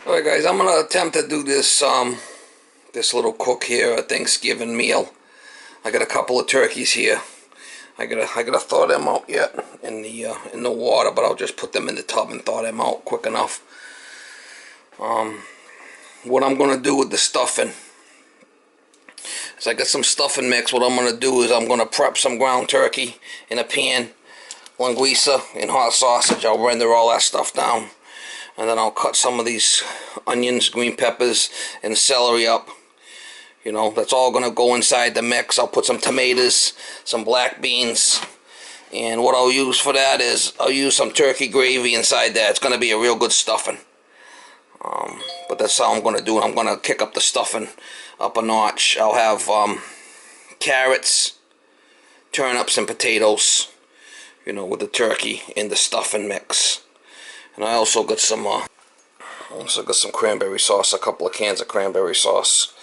Alright guys, I'm gonna attempt to do this this little cook here, a Thanksgiving meal. I got a couple of turkeys here. I gotta thaw them out yet in the water, but I'll just put them in the tub and thaw them out quick enough. What I'm gonna do with the stuffing is I got some stuffing mix. What I'm gonna do is I'm gonna prep some ground turkey in a pan, linguiça and hot sausage. I'll render all that stuff down. And then I'll cut some of these onions, green peppers, and celery up. You know, that's all going to go inside the mix. I'll put some tomatoes, some black beans. And what I'll use for that is I'll use some turkey gravy inside that. It's going to be a real good stuffing. But that's how I'm going to do it. I'm going to kick up the stuffing up a notch. I'll have carrots, turnips, and potatoes, you know, with the turkey in the stuffing mix. And I also got some cranberry sauce, a couple of cans of cranberry sauce.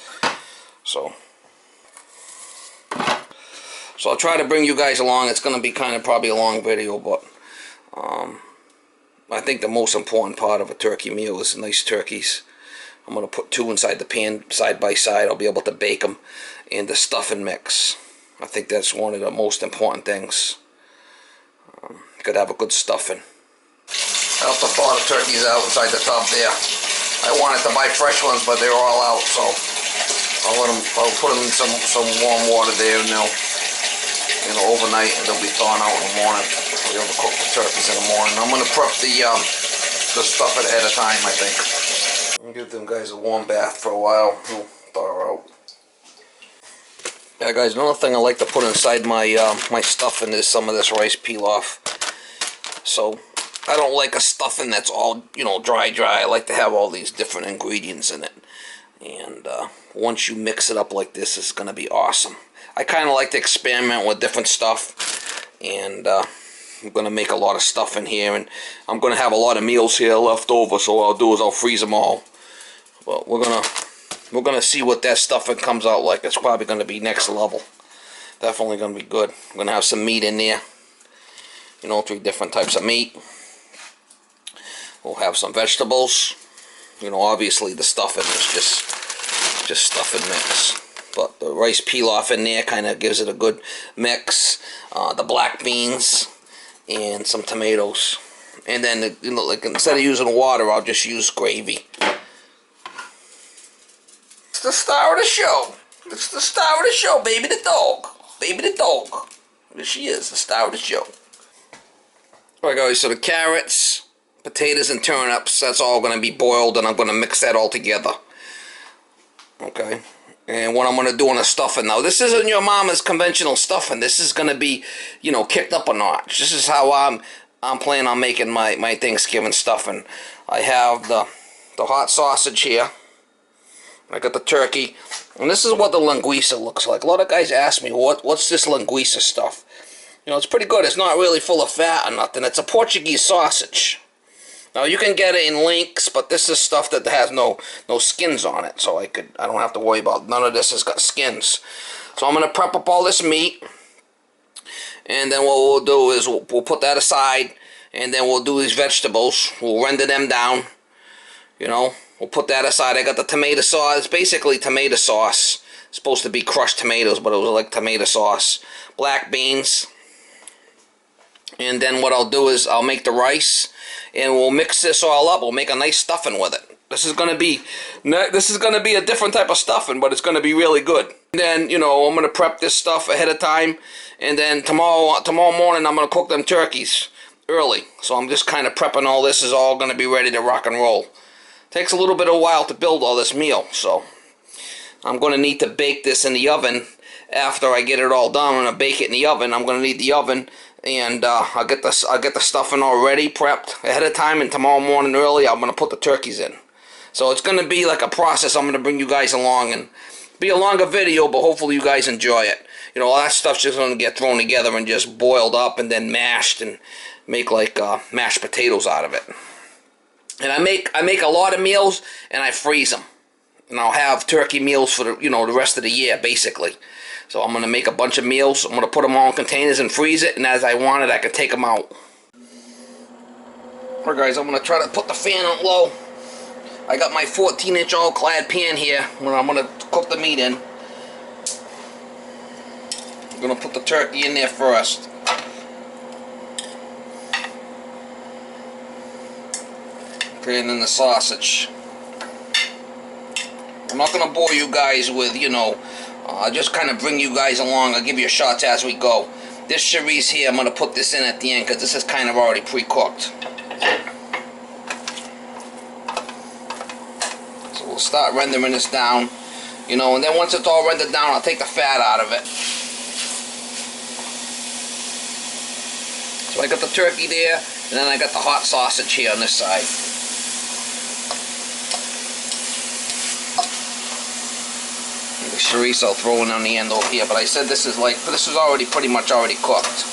So I'll try to bring you guys along. It's going to be kind of probably a long video, but I think the most important part of a turkey meal is nice turkeys. I'm going to put two inside the pan side by side. I'll be able to bake them in the stuffing mix. I think that's one of the most important things. Got to have a good stuffing. I have to thaw the turkeys out inside the tub there. I wanted to buy fresh ones, but they were all out, so I'll put them in some warm water there, and they'll overnight, and they'll be thawing out in the morning. I'll be able to cook the turkeys in the morning. I'm gonna prep the stuff ahead of time, I think. I'll give them guys a warm bath for a while. They'll thaw out. Yeah, guys, another thing I like to put inside my my stuffing is some of this rice pilaf. So I don't like a stuffing that's all, you know, dry. I like to have all these different ingredients in it. And once you mix it up like this, it's going to be awesome. I kind of like to experiment with different stuff. And I'm going to make a lot of stuff in here. And I'm going to have a lot of meals here left over. So what I'll do is I'll freeze them all. But we're going to see what that stuffing comes out like. It's probably going to be next level. Definitely going to be good. I'm going to have some meat in there. You know, 3 different types of meat. We'll have some vegetables. You know, obviously the stuffing is just stuffing mix. But the rice pilaf in there kind of gives it a good mix. The black beans and some tomatoes. And then, you know, like instead of using water, I'll just use gravy. It's the star of the show. It's the star of the show, baby the dog. Baby the dog. There she is, the star of the show. Alright guys, so the carrots, potatoes and turnips, that's all going to be boiled, and I'm going to mix that all together. Okay. And what I'm going to do on the stuffing now, this isn't your mama's conventional stuffing. This is going to be, you know, kicked up a notch. This is how I'm planning on making my Thanksgiving stuffing. I have the hot sausage here. I got the turkey. And this is what the linguiça looks like. A lot of guys ask me, what's this linguiça stuff? You know, it's pretty good. It's not really full of fat or nothing. It's a Portuguese sausage. Now you can get it in links, but this is stuff that has no skins on it, so I don't have to worry about none of this has got skins. So I'm gonna prep up all this meat, and then what we'll do is we'll put that aside, and then we'll do these vegetables. We'll render them down. You know, we'll put that aside. I got the tomato sauce. It's basically tomato sauce. It's supposed to be crushed tomatoes, but it was like tomato sauce. Black beans. And then what I'll do is I'll make the rice, and we'll mix this all up. We'll make a nice stuffing with it. This is gonna be a different type of stuffing, but it's gonna be really good. And then, you know, I'm gonna prep this stuff ahead of time, and then tomorrow morning I'm gonna cook them turkeys early. So I'm just kind of prepping all this. Is all gonna be ready to rock and roll. Takes a little bit of a while to build all this meal, so I'm gonna need to bake this in the oven after I get it all done. I'm gonna bake it in the oven. I'm gonna need the oven. And I'll get the stuffing all ready, prepped ahead of time, and tomorrow morning early I'm going to put the turkeys in. So it's going to be like a process. I'm going to bring you guys along, and be a longer video, but hopefully you guys enjoy it. You know, all that stuff's just going to get thrown together and just boiled up and then mashed and make like mashed potatoes out of it. And I make a lot of meals, and I freeze them. And I'll have turkey meals for the rest of the year, basically. So I'm going to make a bunch of meals. I'm going to put them all in containers and freeze it, and as I want it, I can take them out. Alright guys, I'm going to try to put the fan on low. I got my 14-inch all-clad pan here when I'm going to cook the meat in. I'm going to put the turkey in there first. Okay, and then the sausage. I'm not going to bore you guys with, I'll just kind of bring you guys along. I'll give you shots as we go. This chorizo here, I'm going to put this in at the end because this is kind of already pre-cooked. So we'll start rendering this down, and then once it's all rendered down, I'll take the fat out of it. So I got the turkey there, and then I got the hot sausage here on this side. And the chorizo throwing on the end over here, but I said this is already pretty much already cooked.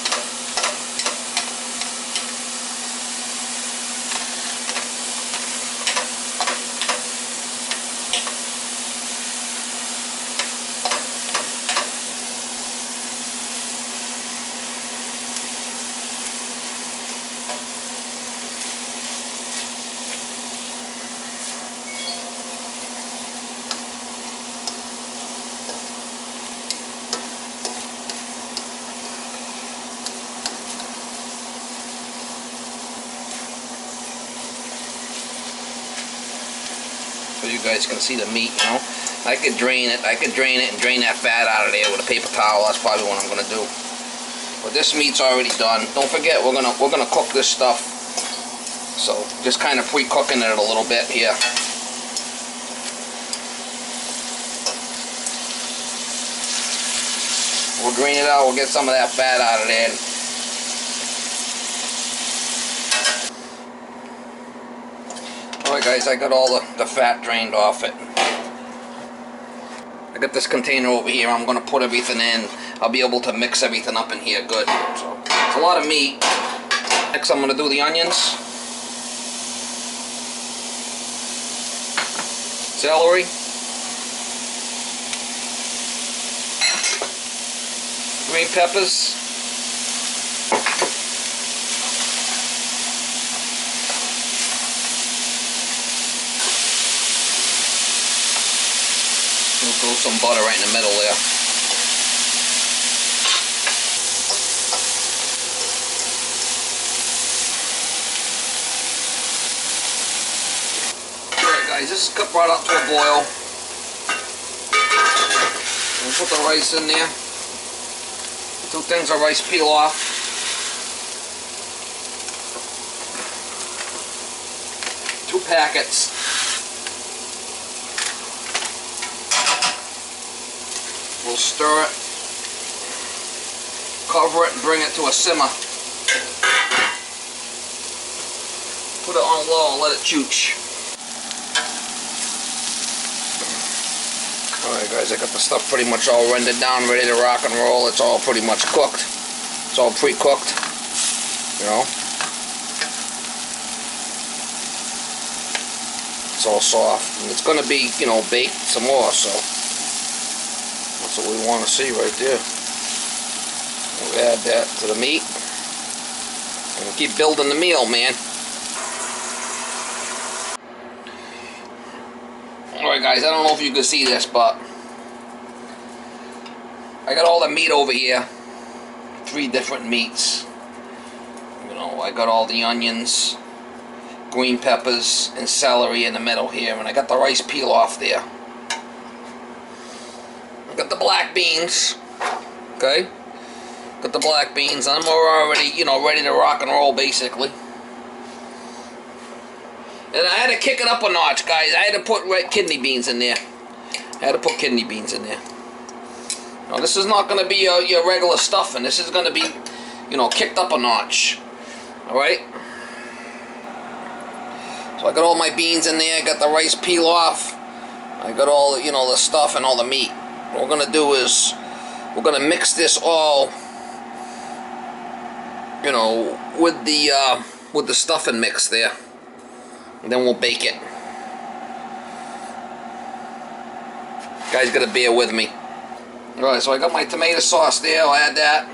So you guys can see the meat, I could drain it and drain that fat out of there with a paper towel. That's probably what I'm gonna do. But this meat's already done. Don't forget, we're gonna cook this stuff. So just kind of pre-cooking it a little bit here. We'll drain it out, we'll get some of that fat out of there. Alright guys, I got all the fat drained off it. I got this container over here. I'm going to put everything in. I'll be able to mix everything up in here good. So, it's a lot of meat. Next I'm going to do the onions. Celery. Green peppers. We'll throw some butter right in the middle there. Alright guys, this is brought up to a boil. We'll put the rice in there. 2 things of rice peel off. Two packets. We'll stir it, cover it, and bring it to a simmer. Put it on low and let it chooch. Alright guys, I got the stuff pretty much all rendered down, ready to rock and roll. It's all pretty much cooked. It's all pre-cooked, It's all soft. And it's going to be, baked some more, so that's what we want to see right there. We'll add that to the meat. And we'll keep building the meal, man. Alright guys, I don't know if you can see this, but I got all the meat over here. 3 different meats. I got all the onions, green peppers, and celery in the middle here. And I got the rice peel off there. I got the black beans. Okay? Got the black beans. I'm already, ready to rock and roll, basically. And I had to kick it up a notch, guys. I had to put red kidney beans in there. I had to put kidney beans in there. Now, this is not going to be your regular stuffing. This is going to be, kicked up a notch. Alright? So I got all my beans in there. I got the rice peel off. I got all, the stuff and all the meat. What we're going to do is, we're going to mix this all, with the stuffing mix there. And then we'll bake it. Guys, gotta bear with me. Alright, so I got my tomato sauce there. I'll add that.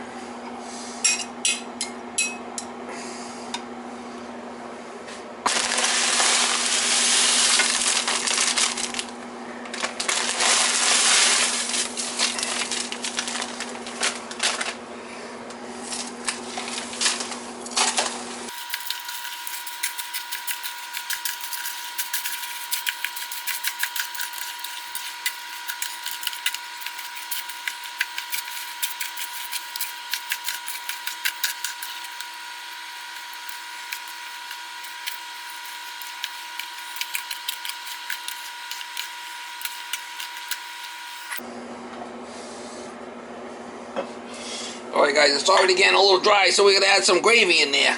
Alright guys, it's already getting a little dry, so we're going to add some gravy in there.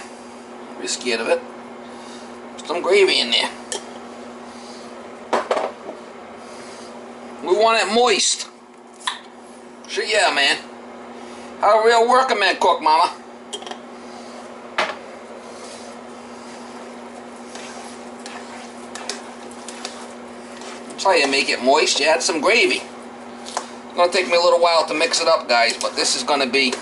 You're scared of it. Some gravy in there. We want it moist. Sure, yeah, man. How a real working man cook, mama. That's how you make it moist. You add some gravy. It's gonna take me a little while to mix it up, guys, but this is gonna be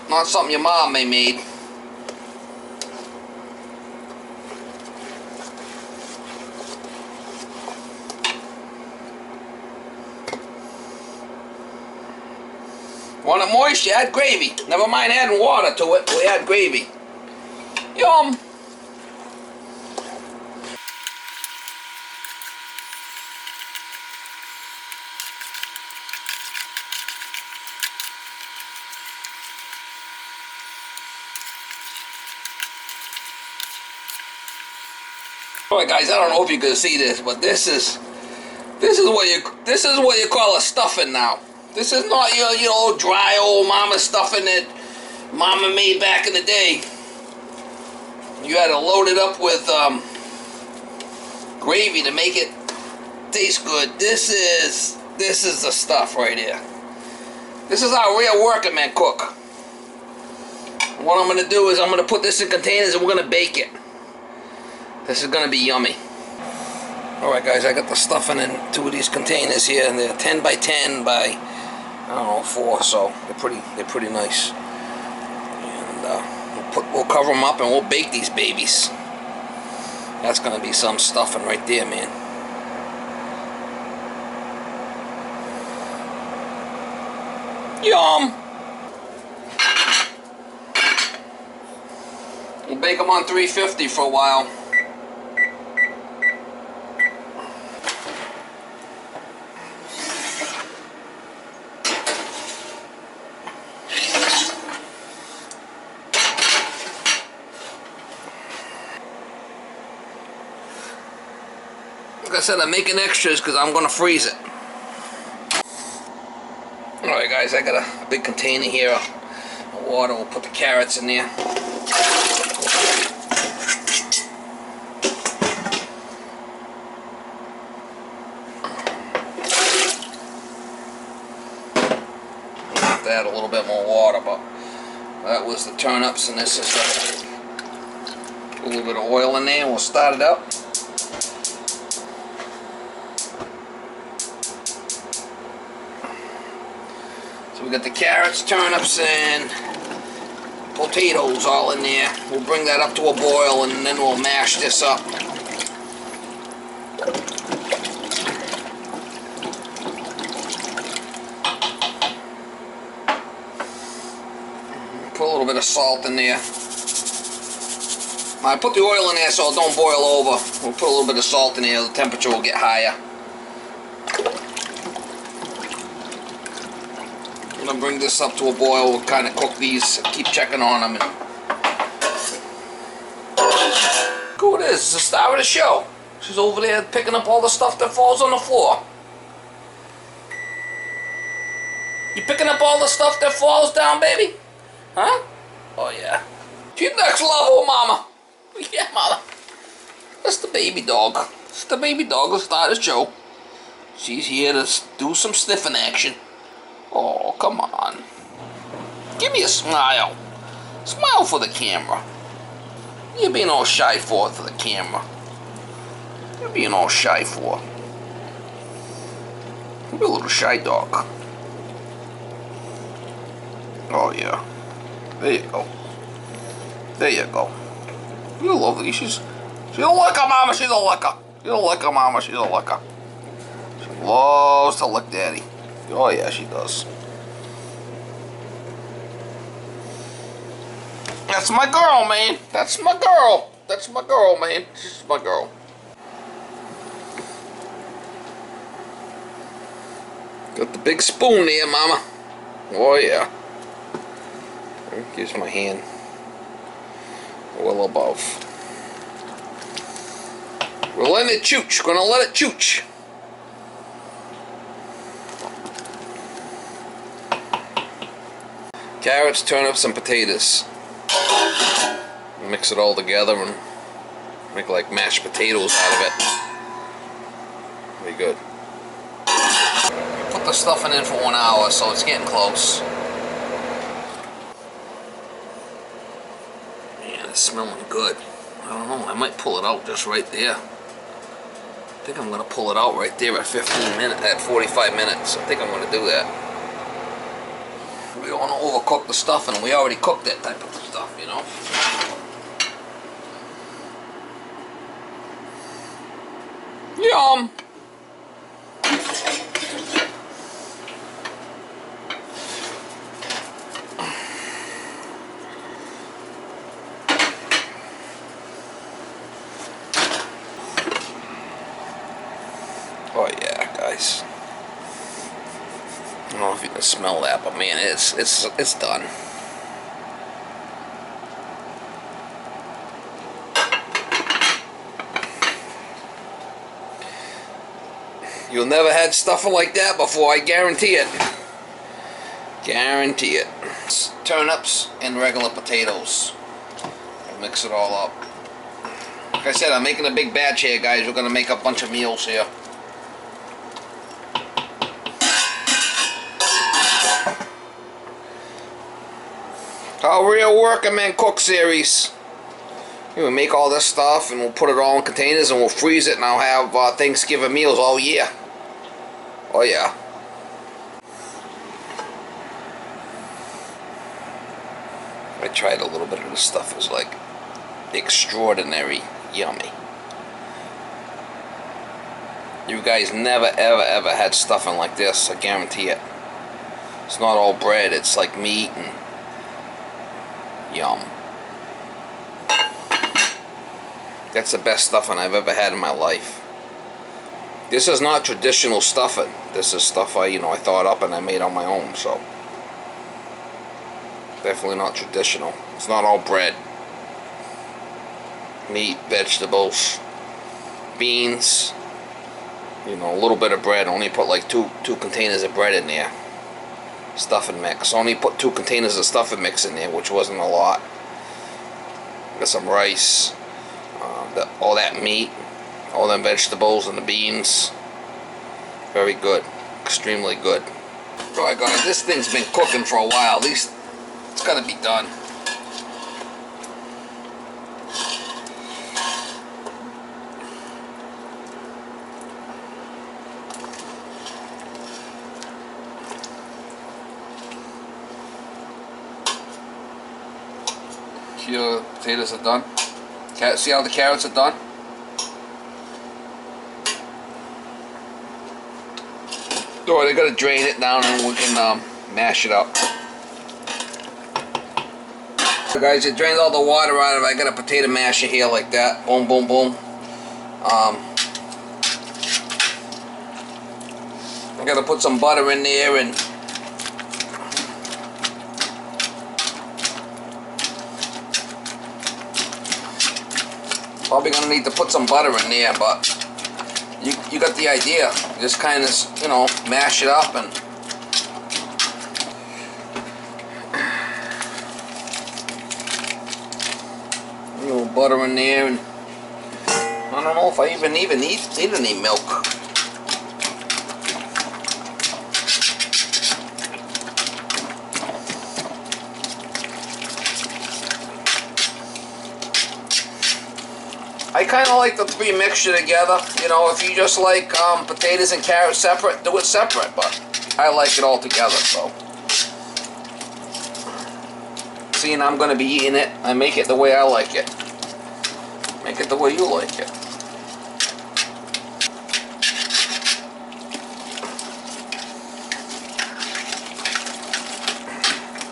not something your mom may made. Want it moist? You add gravy. Never mind adding water to it. We add gravy. Yum. Alright guys, I don't know if you can see this, but this is what you call a stuffing now. This is not your dry old mama stuffing that mama made back in the day. You had to load it up with gravy to make it taste good. This is the stuff right here. This is how real working men cook. What I'm gonna do is I'm gonna put this in containers and we're gonna bake it. This is gonna be yummy. Alright guys, I got the stuffing in 2 of these containers here, and they're 10 by 10 by, I don't know, 4, so they're pretty nice. And we'll cover them up and we'll bake these babies. That's gonna be some stuffing right there, man. Yum! We'll bake them on 350 for a while. Like I said, I'm making extras because I'm going to freeze it. Alright guys, I got a big container here of water. We'll put the carrots in there. I'll have to add a little bit more water, but that was the turnips, and this is a little bit of oil in there, and we'll start it up. So we got the carrots, turnips, and potatoes all in there. We'll bring that up to a boil and then we'll mash this up. Put a little bit of salt in there. I put the oil in there so it don't boil over. We'll put a little bit of salt in there, the temperature will get higher. I'm going to bring this up to a boil. We'll kind of cook these, keep checking on them. And look who it is. It's the star of the show. She's over there picking up all the stuff that falls on the floor. You picking up all the stuff that falls down, baby? Huh? Oh, yeah. She's next level, mama. Yeah, mama. That's the baby dog. It's the baby dog of the star of the show. She's here to do some sniffing action. Oh, come on. Give me a smile. Smile for the camera. You're being all shy for the camera. You're being all shy for. You're a little shy dog. Oh, yeah. There you go. There you go. You're lovely. She's a licker, mama. She's a licker. She's a licker, mama. She's a licker. She loves to lick daddy. Oh yeah, she does. That's my girl, man. That's my girl. That's my girl, man. She's my girl. Got the big spoon there, mama. Oh yeah. Here's my hand. Well above. We're letting it chooch. We're gonna let it chooch. Carrots, turnips, and potatoes. Mix it all together and make like mashed potatoes out of it. Very good. Put the stuffing in for 1 hour, so it's getting close. Man, it's smelling good. I don't know, I might pull it out just right there. I think I'm gonna pull it out right there at 15 minutes, at 45 minutes. I think I'm gonna do that. We don't want to overcook the stuffing. We already cooked that type of stuff, you know. Yum! Oh yeah, guys. I don't know if you can smell that, but man, it's done. You'll never had stuffing like that before, I guarantee it. Guarantee it. It's turnips and regular potatoes. I'll mix it all up. Like I said, I'm making a big batch here, guys. We're gonna make a bunch of meals here. Our Real Working Man Cook series. We'll make all this stuff and we'll put it all in containers and we'll freeze it, and I'll have Thanksgiving meals all year. Oh yeah. I tried a little bit of this stuff. It was like extraordinary yummy. You guys never ever had stuffing like this, I guarantee it. It's not all bread, it's like meat and yum. That's the best stuffing I've ever had in my life. This is not traditional stuffing. This is stuff I thought up and I made on my own, so definitely not traditional. It's not all bread. Meat, vegetables, beans, a little bit of bread. Only put like two containers of bread in there. Stuffing mix. Only put 2 containers of stuffing mix in there, which wasn't a lot. Got some rice, all that meat, all them vegetables and the beans. Very good. Extremely good. Alright guys, this thing's been cooking for a while. At least it's got to be done. See how the potatoes are done? See how the carrots are done? So they gotta drain it down and we can mash it up. So guys, it drained all the water out of it. I got a potato masher here like that. Boom, boom, boom. I gotta put some butter in there and probably gonna need to put some butter in there, but you got the idea. Just kind of, mash it up and a little butter in there, and I don't know if I even need any milk. I kind of like the 3 mixture together. If you just like potatoes and carrots separate, do it separate. But I like it all together. So, seeing I'm going to be eating it, I make it the way I like it. Make it the way you like it.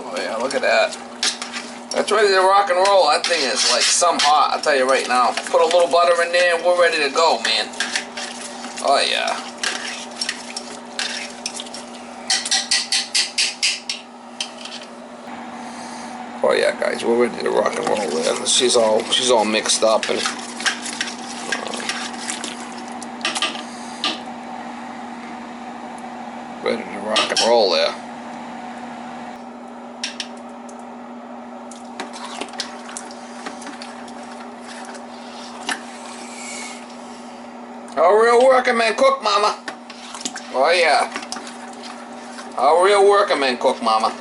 Oh yeah, look at that. That's ready to rock and roll. That thing is like some hot, I'll tell you right now. Put a little butter in there and we're ready to go, man. Oh yeah. Oh yeah, guys, we're ready to rock and roll there. She's all mixed up and rock and roll there. How a real working man cook, mama. Oh yeah. How a real working man cook, mama.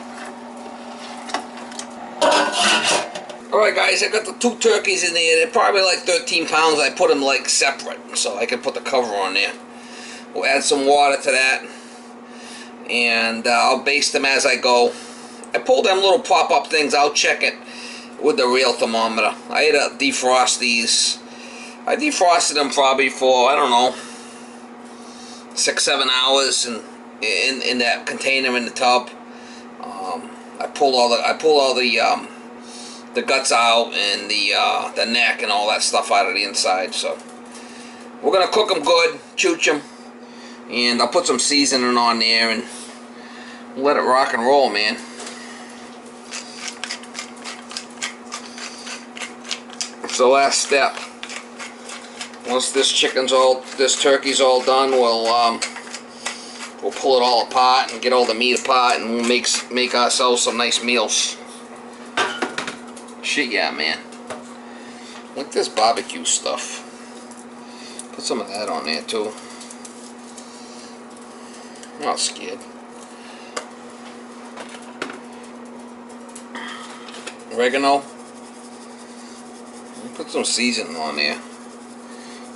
Alright guys, I got the 2 turkeys in there. They're probably like 13 pounds. I put them like separate so I can put the cover on there. We'll add some water to that. And I'll baste them as I go. I pulled them little pop-up things. I'll check it with the real thermometer. I had to defrost these. I defrosted them probably for, I don't know, 6-7 hours in that container in the tub. I pulled all the guts out and the neck and all that stuff out of the inside. So we're gonna cook them good, chooch them, and I'll put some seasoning on there and let it rock and roll, man. It's the last step. Once this turkey's all done, we'll pull it all apart and get all the meat apart, and we'll make ourselves some nice meals. Shit, yeah, man. Like this barbecue stuff. Put some of that on there too. I'm not scared. Oregano. Put some seasoning on there.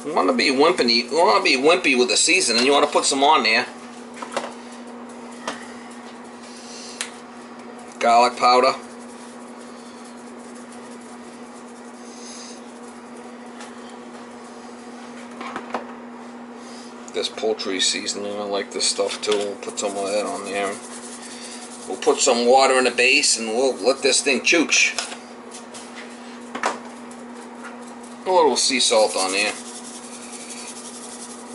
You want to be wimpy. You want to be wimpy with the seasoning. You want to put some on there. Garlic powder. This poultry seasoning, I like this stuff too. We'll put some of that on there. We'll put some water in the base and we'll let this thing chooch. A little sea salt on there.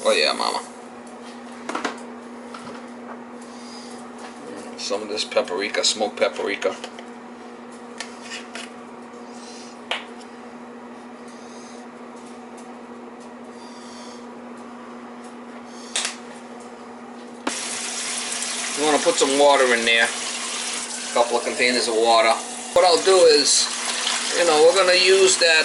Oh yeah, mama. Some of this paprika, smoked paprika. You want to put some water in there. A couple of containers of water. What I'll do is, you know, we're going to use that,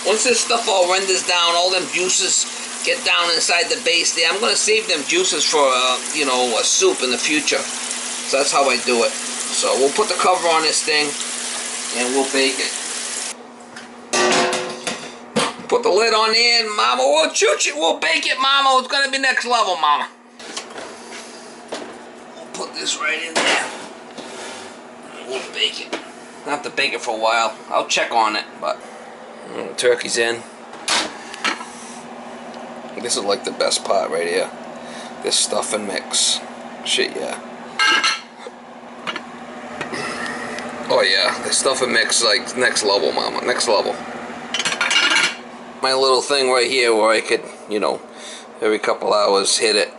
once this stuff all renders down, all them juices get down inside the base there. I'm going to save them juices for, you know, a soup in the future. So that's how I do it. So we'll put the cover on this thing and we'll bake it. Put the lid on there and mama, we'll chooch it. We'll bake it, mama. It's going to be next level, mama. We'll put this right in there. We'll bake it. I'll have to bake it for a while. I'll check on it, but the turkey's in. This is like the best part right here. This stuff and mix. Shit, yeah. Oh yeah, this stuff and mix like next level, mama. Next level. My little thing right here where I could, you know, every couple hours hit it.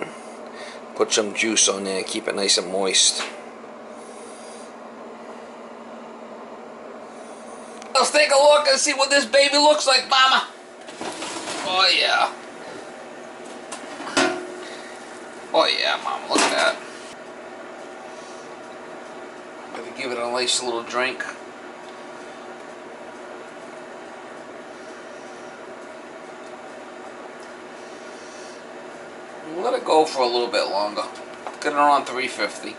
Put some juice on there, keep it nice and moist. Let's take a look and see what this baby looks like, mama. Oh yeah. Oh yeah, mama, look at that. Gotta give it a nice little drink. Let it go for a little bit longer. Get it on 350.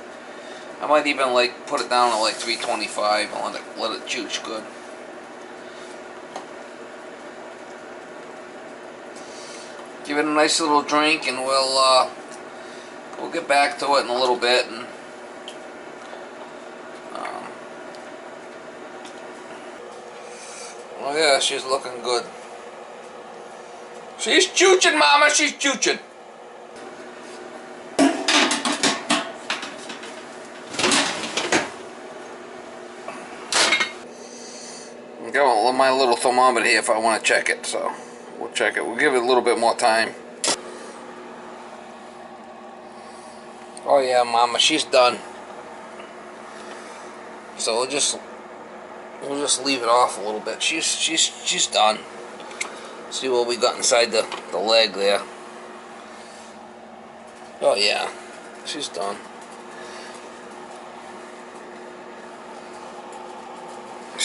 I might even like put it down to like 325 and let it chooch good. Give it a nice little drink, and we'll get back to it in a little bit. And oh yeah, she's looking good. She's chooching, mama. She's chooching. I got my little thermometer here if I want to check it, so we'll check it. We'll give it a little bit more time. Oh yeah, mama, she's done. So we'll just leave it off a little bit. She's done. See what we got inside the leg there. Oh yeah, she's done.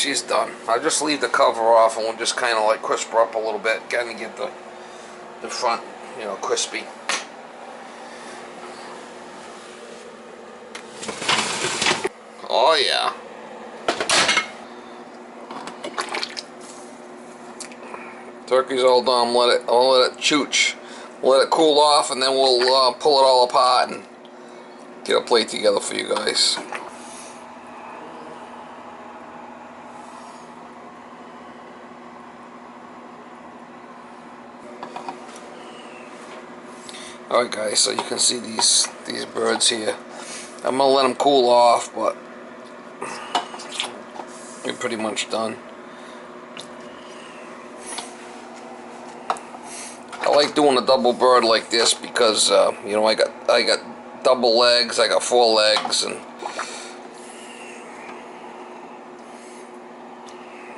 she's done. I'll just leave the cover off and we'll just kind of like crisp her up a little bit, kind of get the front, you know, crispy. Oh yeah. Turkey's all done. I'll let it chooch. Let it cool off, and then we'll pull it all apart and get a plate together for you guys. Alright guys, so you can see these birds here. I'm gonna let them cool off, but we're pretty much done. I like doing a double bird like this because you know, I got double legs, I got 4 legs, and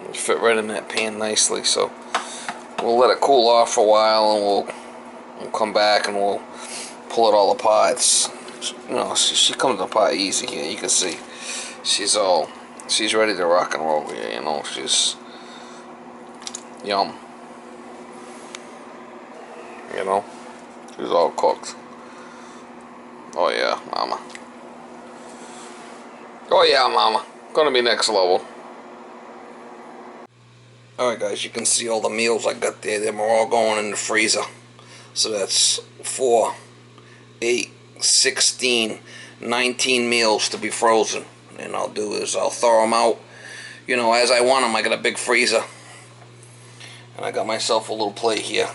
it fit right in that pan nicely. So we'll let it cool off for a while, and we'll come back and we'll pull it all apart. It's, you know, she comes apart easy here. You can see she's ready to rock and roll here. You know, she's yum. You know, she's all cooked. Oh yeah, mama. Oh yeah, mama. Gonna be next level. Alright guys, you can see all the meals I got there. They're all going in the freezer. So that's 4, 8, 16, 19 meals to be frozen. And I'll do is I'll throw them out, you know, as I want them. I got a big freezer. And I got myself a little plate here.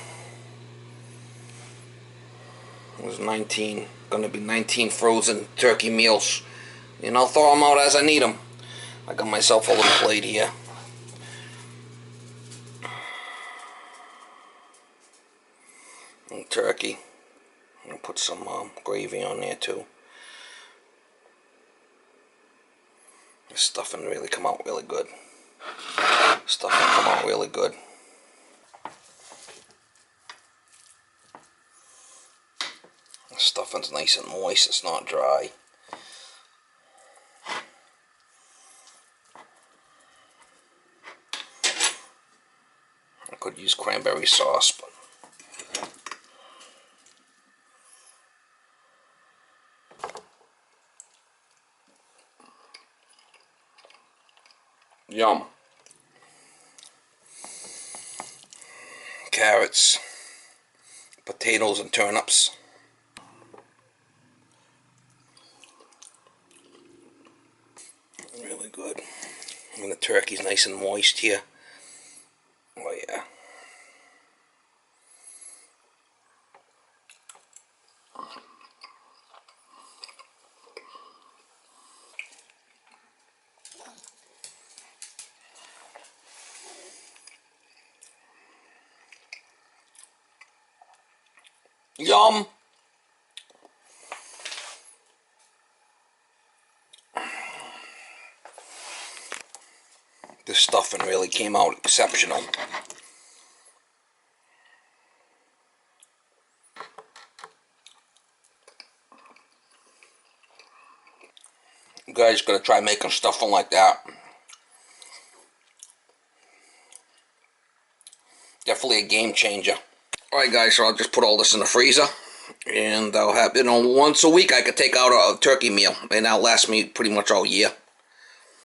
There's 19, gonna be 19 frozen turkey meals. And I'll throw them out as I need them. I got myself a little plate here. And turkey. I'll put some gravy on there too. This stuffing really come out really good. Stuffing come out really good. The stuffing's nice and moist, it's not dry. I could use cranberry sauce, but yum. Carrots, potatoes, and turnips. Really good. And the turkey's nice and moist here. Oh yeah. Yum. This stuffing really came out exceptional. You guys gotta try making stuffing like that. Definitely a game changer. Alright guys, so I'll just put all this in the freezer. And I'll have, you know, once a week I could take out a turkey meal. And that'll last me pretty much all year.